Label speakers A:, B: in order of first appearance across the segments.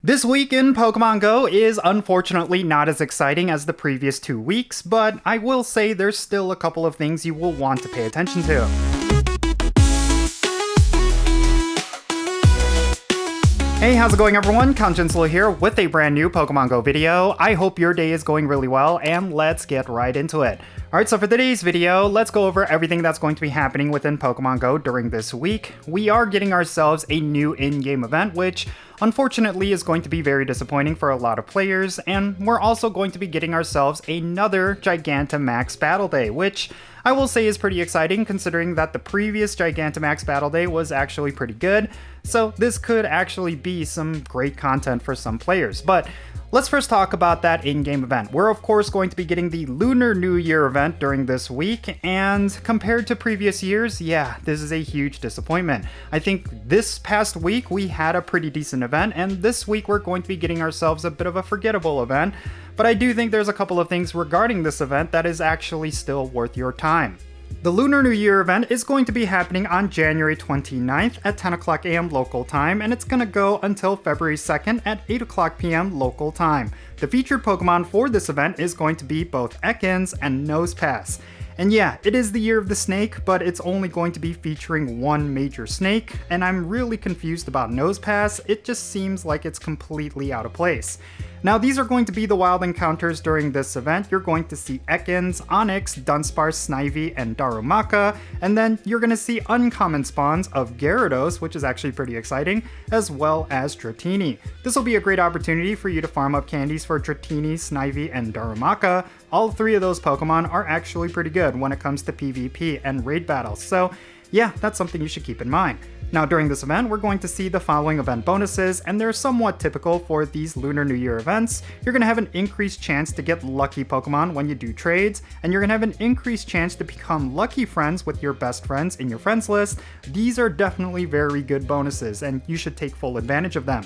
A: This week in Pokemon Go is unfortunately not as exciting as the previous 2 weeks, but I will say there's still a couple of things you will want to pay attention to. Hey, how's it going everyone? Consciencello here with a brand new Pokemon Go video. I hope your day is going really well, and let's get right into it. Alright, so for today's video, let's go over everything that's going to be happening within Pokemon Go during this week. We are getting ourselves a new in-game event, which unfortunately is going to be very disappointing for a lot of players, and we're also going to be getting ourselves another Gigantamax Battle Day, which I will say is pretty exciting considering that the previous Gigantamax Battle Day was actually pretty good, so this could actually be some great content for some players. But let's first talk about that in-game event. We're of course going to be getting the Lunar New Year event during this week, and compared to previous years, yeah, this is a huge disappointment. I think this past week we had a pretty decent event, and this week we're going to be getting ourselves a bit of a forgettable event, but I do think there's a couple of things regarding this event that is actually still worth your time. The Lunar New Year event is going to be happening on January 29th at 10 o'clock a.m. local time, and it's going to go until February 2nd at 8 o'clock p.m. local time. The featured Pokemon for this event is going to be both Ekans and Nosepass. And yeah, it is the year of the snake, but it's only going to be featuring one major snake, and I'm really confused about Nosepass. It just seems like it's completely out of place. Now, these are going to be the wild encounters during this event. You're going to see Ekans, Onix, Dunsparce, Snivy, and Darumaka, and then you're going to see uncommon spawns of Gyarados, which is actually pretty exciting, as well as Dratini. This will be a great opportunity for you to farm up candies for Dratini, Snivy, and Darumaka. All three of those Pokemon are actually pretty good when it comes to PvP and raid battles, so yeah, that's something you should keep in mind. Now, during this event, we're going to see the following event bonuses, and they're somewhat typical for these Lunar New Year events. You're going to have an increased chance to get lucky Pokemon when you do trades, and you're going to have an increased chance to become lucky friends with your best friends in your friends list. These are definitely very good bonuses, and you should take full advantage of them.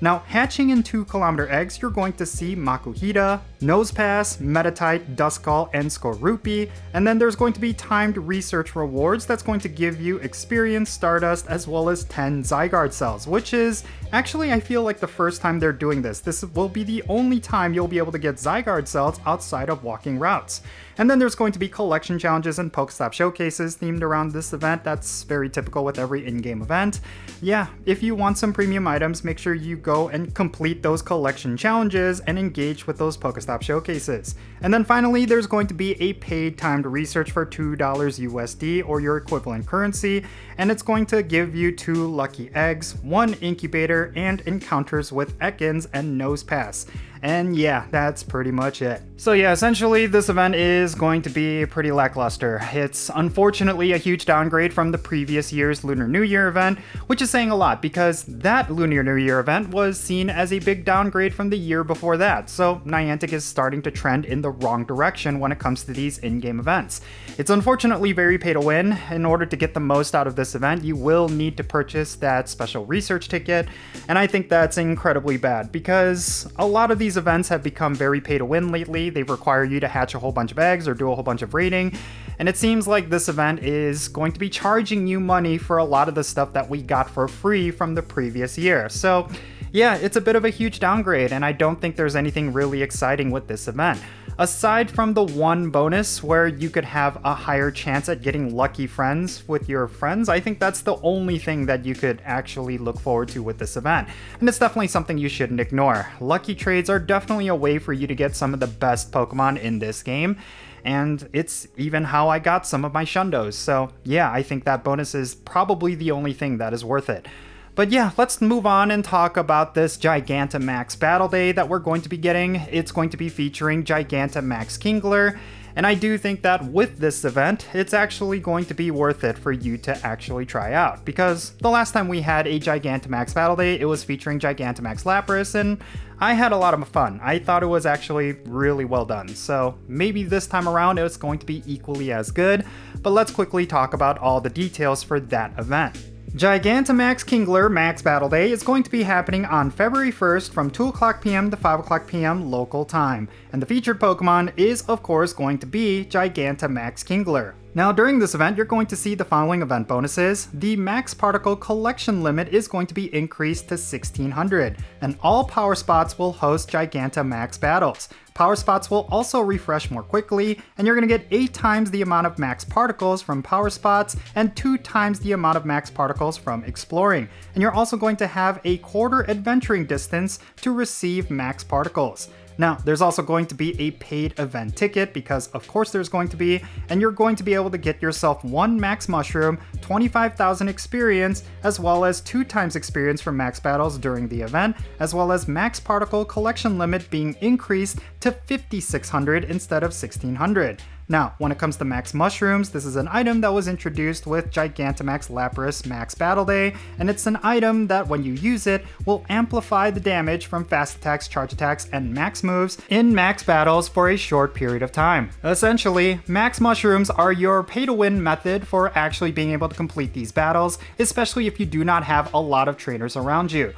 A: Now, hatching in 2-kilometer eggs, you're going to see Makuhita, Nosepass, Meditite, Duskull, and Skorupi, and then there's going to be timed research rewards that's going to give you experience, Stardust, as well as 10 Zygarde cells, which is actually, I feel like the first time they're doing this. This will be the only time you'll be able to get Zygarde cells outside of walking routes. And then there's going to be collection challenges and Pokestop showcases themed around this event. That's very typical with every in-game event. Yeah, if you want some premium items, make sure you go and complete those collection challenges and engage with those Pokestop showcases. And then finally, there's going to be a paid timed research for $2 USD or your equivalent currency, and it's going to give you 2 lucky eggs, 1 incubator, and encounters with Ekans and Nosepass. And yeah, that's pretty much it. So yeah, essentially this event is going to be pretty lackluster. It's unfortunately a huge downgrade from the previous year's Lunar New Year event, which is saying a lot because that Lunar New Year event was seen as a big downgrade from the year before that. So Niantic is starting to trend in the wrong direction when it comes to these in-game events. It's unfortunately very pay to win. In order to get the most out of this event, you will need to purchase that special research ticket, and I think that's incredibly bad because a lot of these events have become very pay to win lately. They require you to hatch a whole bunch of eggs or do a whole bunch of raiding, and it seems like this event is going to be charging you money for a lot of the stuff that we got for free from the previous year. So yeah, it's a bit of a huge downgrade, and I don't think there's anything really exciting with this event. Aside from the one bonus where you could have a higher chance at getting lucky friends with your friends, I think that's the only thing that you could actually look forward to with this event. And it's definitely something you shouldn't ignore. Lucky trades are definitely a way for you to get some of the best Pokemon in this game, and it's even how I got some of my Shundos. So yeah, I think that bonus is probably the only thing that is worth it. But yeah, let's move on and talk about this Gigantamax Battle Day that we're going to be getting. It's going to be featuring Gigantamax Kingler, and I do think that with this event, it's actually going to be worth it for you to actually try out. Because the last time we had a Gigantamax Battle Day, it was featuring Gigantamax Lapras, and I had a lot of fun. I thought it was actually really well done. So maybe this time around it's going to be equally as good, but let's quickly talk about all the details for that event. Gigantamax Kingler Max Battle Day is going to be happening on February 1st from 2 o'clock p.m. to 5 o'clock p.m. local time, and the featured Pokemon is of course going to be Gigantamax Kingler. Now during this event, you're going to see the following event bonuses. The max particle collection limit is going to be increased to 1600, and all power spots will host Gigantamax battles. Power spots will also refresh more quickly, and you're going to get 8 times the amount of max particles from power spots and 2 times the amount of max particles from exploring. And you're also going to have a quarter adventuring distance to receive max particles. Now, there's also going to be a paid event ticket, because of course there's going to be, and you're going to be able to get yourself 1 max mushroom, 25,000 experience, as well as 2 times experience for max battles during the event, as well as max particle collection limit being increased to 5,600 instead of 1,600. Now, when it comes to max mushrooms, this is an item that was introduced with Gigantamax Lapras Max Battle Day, and it's an item that when you use it will amplify the damage from fast attacks, charge attacks, and max moves in max battles for a short period of time. Essentially, max mushrooms are your pay-to-win method for actually being able to complete these battles, especially if you do not have a lot of trainers around you.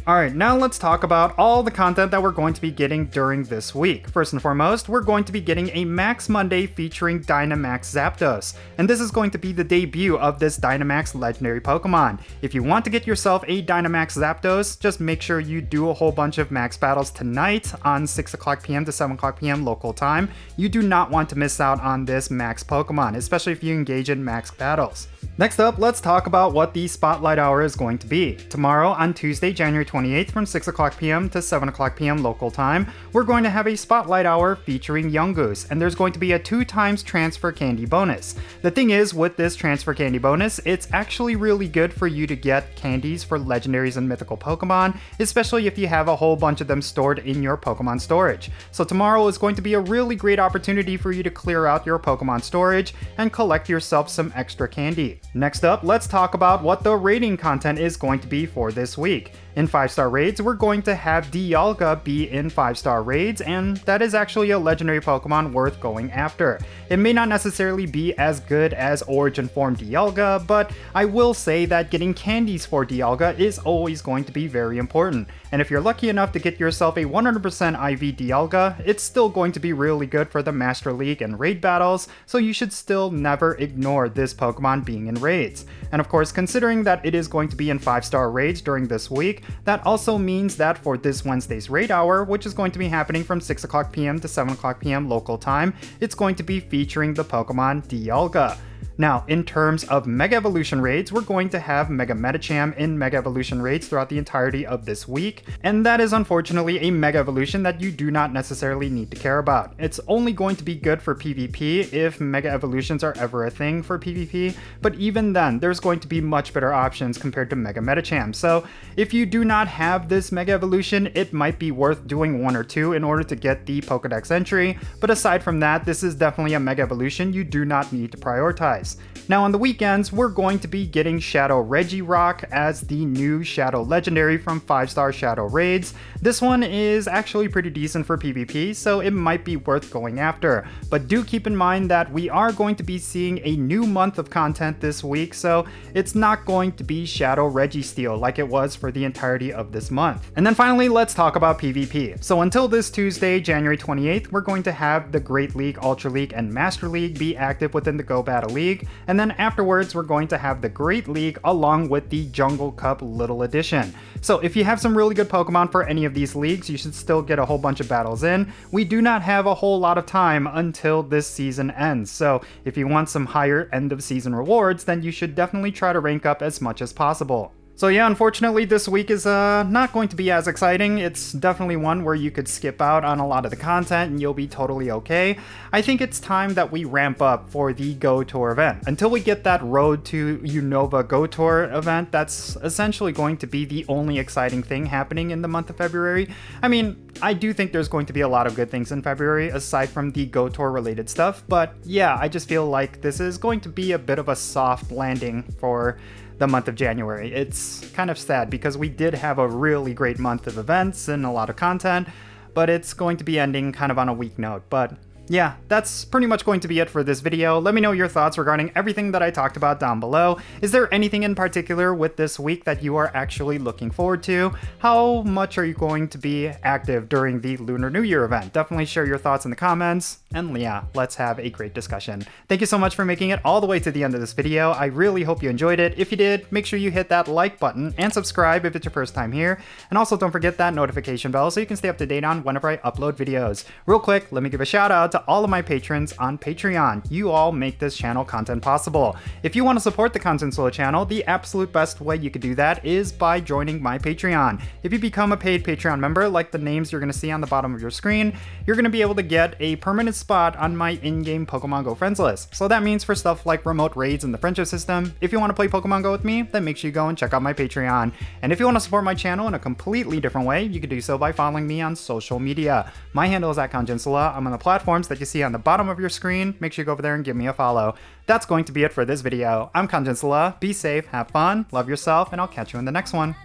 A: Alright, now let's talk about all the content that we're going to be getting during this week. First and foremost, we're going to be getting a Max Monday featuring Dynamax Zapdos, and this is going to be the debut of this Dynamax legendary Pokemon. If you want to get yourself a Dynamax Zapdos, just make sure you do a whole bunch of max battles tonight on 6 o'clock p.m. to 7 o'clock p.m. local time. You do not want to miss out on this max Pokemon, especially if you engage in max battles. Next up, let's talk about what the Spotlight Hour is going to be. Tomorrow, on Tuesday, January 28th from 6 o'clock p.m. to 7 o'clock p.m. local time, we're going to have a Spotlight Hour featuring Yungoos, and there's going to be a 2 times transfer candy bonus. The thing is, with this transfer candy bonus, it's actually really good for you to get candies for legendaries and mythical Pokemon, especially if you have a whole bunch of them stored in your Pokemon storage. So tomorrow is going to be a really great opportunity for you to clear out your Pokemon storage and collect yourself some extra candy. Next up, let's talk about what the raiding content is going to be for this week. In 5-star raids, we're going to have Dialga be in 5-star raids, and that is actually a legendary Pokemon worth going after. It may not necessarily be as good as Origin Form Dialga, but I will say that getting candies for Dialga is always going to be very important. And if you're lucky enough to get yourself a 100% IV Dialga, it's still going to be really good for the Master League and raid battles, so you should still never ignore this Pokemon being in raids. And of course, considering that it is going to be in 5-star raids during this week, that also means that for this Wednesday's raid hour, which is going to be happening from 6 o'clock p.m. to 7 o'clock p.m. local time, it's going to be featuring the Pokemon Dialga. Now, in terms of Mega Evolution raids, we're going to have Mega Medicham in Mega Evolution raids throughout the entirety of this week, and that is unfortunately a Mega Evolution that you do not necessarily need to care about. It's only going to be good for PvP if Mega Evolutions are ever a thing for PvP, but even then, there's going to be much better options compared to Mega Medicham. So if you do not have this Mega Evolution, it might be worth doing 1 or 2 in order to get the Pokedex entry, but aside from that, this is definitely a Mega Evolution you do not need to prioritize. Now on the weekends, we're going to be getting Shadow Regirock as the new Shadow Legendary from 5-star Shadow Raids. This one is actually pretty decent for PvP, so it might be worth going after. But do keep in mind that we are going to be seeing a new month of content this week, so it's not going to be Shadow Registeel like it was for the entirety of this month. And then finally, let's talk about PvP. So until this Tuesday, January 28th, we're going to have the Great League, Ultra League, and Master League be active within the Go Battle League. And then afterwards, we're going to have the Great League along with the Jungle Cup Little Edition. So if you have some really good Pokemon for any of these leagues, you should still get a whole bunch of battles in. We do not have a whole lot of time until this season ends. So if you want some higher end of season rewards, then you should definitely try to rank up as much as possible. So yeah, unfortunately this week is not going to be as exciting. It's definitely one where you could skip out on a lot of the content and you'll be totally okay. I think it's time that we ramp up for the Go Tour event. Until we get that Road to Unova Go Tour event, that's essentially going to be the only exciting thing happening in the month of February. I mean, I do think there's going to be a lot of good things in February aside from the Go Tour related stuff, but yeah, I just feel like this is going to be a bit of a soft landing for the month of January. It's kind of sad because we did have a really great month of events and a lot of content, but it's going to be ending kind of on a weak note. But Yeah, that's pretty much going to be it for this video. Let me know your thoughts regarding everything that I talked about down below. Is there anything in particular with this week that you are actually looking forward to? How much are you going to be active during the Lunar New Year event? Definitely share your thoughts in the comments, and yeah, let's have a great discussion. Thank you so much for making it all the way to the end of this video. I really hope you enjoyed it. If you did, make sure you hit that like button and subscribe if it's your first time here. And also don't forget that notification bell so you can stay up to date on whenever I upload videos. Real quick, let me give a shout out to all of my patrons on Patreon. You all make this channel content possible. If you want to support the Content Solo channel, the absolute best way you could do that is by joining my Patreon. If you become a paid Patreon member, like the names you're going to see on the bottom of your screen, you're going to be able to get a permanent spot on my in-game Pokemon Go friends list. So that means for stuff like remote raids in the friendship system, if you want to play Pokemon Go with me, then make sure you go and check out my Patreon. And if you want to support my channel in a completely different way, you can do so by following me on social media. My handle is @Conjinsula. I'm on the platforms that you see on the bottom of your screen. Make sure you go over there and give me a follow. That's going to be it for this video. I'm Conjinsula. Be safe, have fun, love yourself, and I'll catch you in the next one.